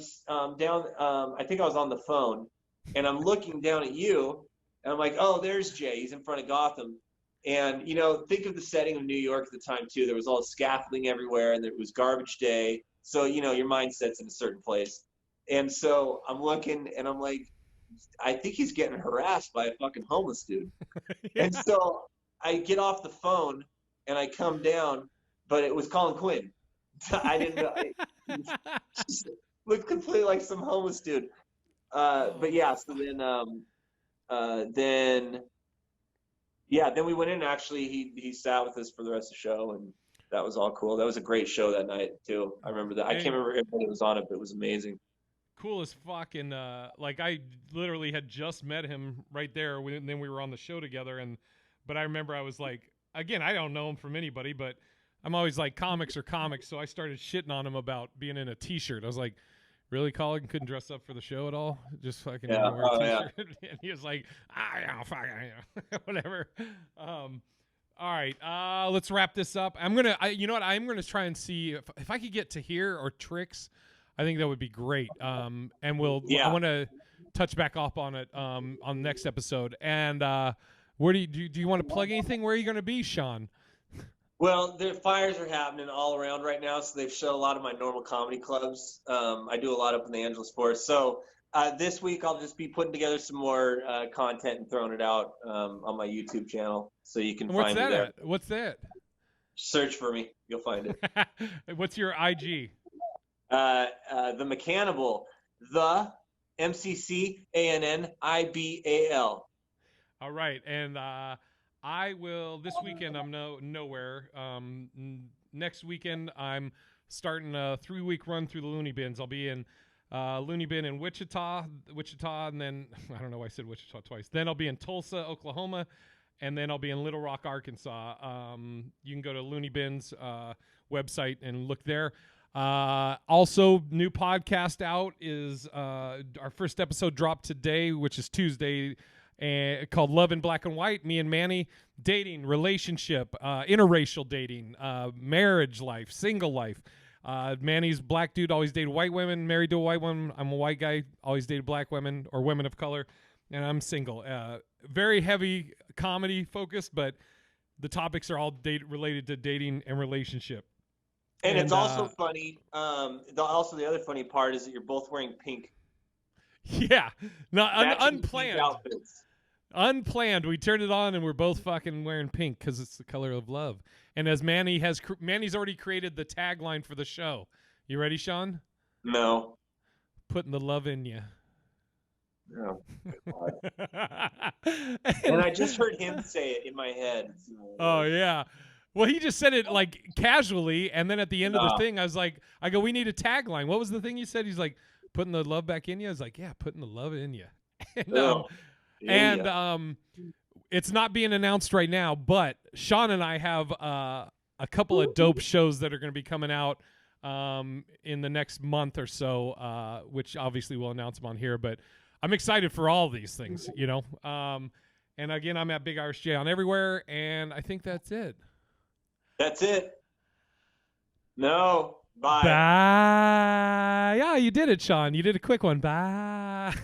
down. I think I was on the phone, and I'm looking down at you, and I'm like, oh, there's Jay. He's in front of Gotham. And think of the setting of New York at the time too. There was all scaffolding everywhere, and it was garbage day. So your mindset's in a certain place. And so I'm looking, and I'm like, I think he's getting harassed by a fucking homeless dude. Yeah. And so I get off the phone and I come down, but it was Colin Quinn. I didn't know. It looked completely like some homeless dude. But yeah, so then we went in. Actually, he sat with us for the rest of the show, and that was all cool. That was a great show that night too. I remember that. I can't remember everybody was on it, but it was amazing. Cool as fuck. And like I literally had just met him right there, and then we were on the show together. But I remember I was like, again, I don't know him from anybody, but I'm always like, comics are comics. So I started shitting on him about being in a t-shirt. I was like, really, Colin couldn't dress up for the show at all? Just fucking wear a t-shirt? Yeah. And he was like, whatever. All right, let's wrap this up. I'm gonna try and see if I could get Tahir or Trix. I think that would be great. And I want to touch back up on it on the next episode. And where do you want to plug anything? Where are you going to be, Sean? Well, the fires are happening all around right now, so they've shut a lot of my normal comedy clubs. I do a lot up in the Angeles Forest. So this week I'll just be putting together some more content and throwing it out on my YouTube channel, so you can find me there. What's that? Search for me. You'll find it. What's your IG? The Mechanibal. The MCCANNIBAL. All right, and I will this weekend. I'm nowhere. Next weekend I'm starting a 3-week run through the Looney Bins. I'll be in Looney Bin in Wichita, and then I don't know why I said Wichita twice. Then I'll be in Tulsa, Oklahoma, and then I'll be in Little Rock, Arkansas. You can go to Looney Bin's website and look there. Also, new podcast out is our first episode dropped today, which is Tuesday, called Love in Black and White. Me and Manny, dating, relationship, interracial dating, marriage life, single life. Manny's black dude, always dated white women, married to a white woman. I'm a white guy, always dated black women or women of color. And I'm single. Very heavy comedy focused, but the topics are all related to dating and relationship. And it's also funny. Also, the other funny part is that you're both wearing pink. Yeah, not unplanned. Outfits. Unplanned. We turned it on and we're both fucking wearing pink because it's the color of love. And as Manny's already created the tagline for the show. You ready, Sean? No. Putting the love in you. Oh, and I just heard him say it in my head. Oh yeah. Well, he just said it like casually, and then at the end of the thing, I go, we need a tagline. What was the thing you said? He's like, putting the love back in you. I was like, yeah, putting the love in you. It's not being announced right now, but Sean and I have a couple of dope shows that are going to be coming out in the next month or so, which obviously we'll announce them on here, but I'm excited for all these things, you know. And again, I'm at Big Irish Jay on everywhere, and I think that's it. That's it. No. Bye. Bye. Yeah, you did it, Sean. You did a quick one. Bye.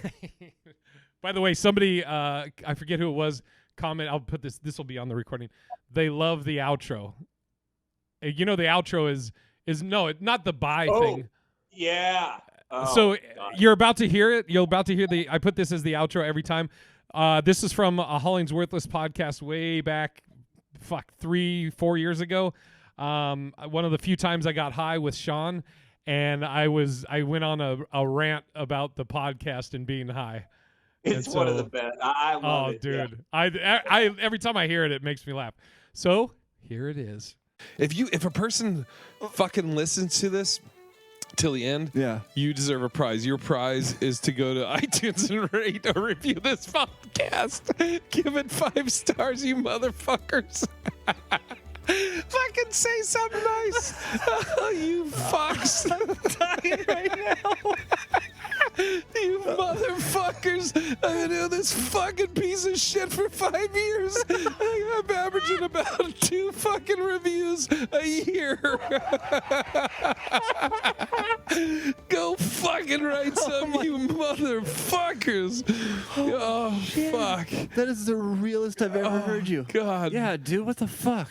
By the way, somebody, I forget who it was, comment. I'll put this will be on the recording. They love the outro. You know, the outro is not the bye thing. Yeah. Oh, so God. You're about to hear it. You're about to hear I put this as the outro every time. This is from a HollingsWorthless podcast way back, 3-4 years ago. One of the few times I got high with Sean, and I went on a rant about the podcast and being high. It's one of the best. I love it. Oh, dude. Yeah. I every time I hear it, it makes me laugh. So here it is. If a person fucking listens to this till the end, yeah, you deserve a prize. Your prize is to go to iTunes and rate or review this podcast. Give it 5 stars, you motherfuckers. Fucking say something nice. Oh, you fucks. I'm dying right now. You motherfuckers. I've been doing this fucking piece of shit for 5 years. I'm averaging about 2 fucking reviews a year. Go fucking write some, you motherfuckers. Oh, fuck. That is the realest I've ever heard you. God. Yeah, dude, what the fuck?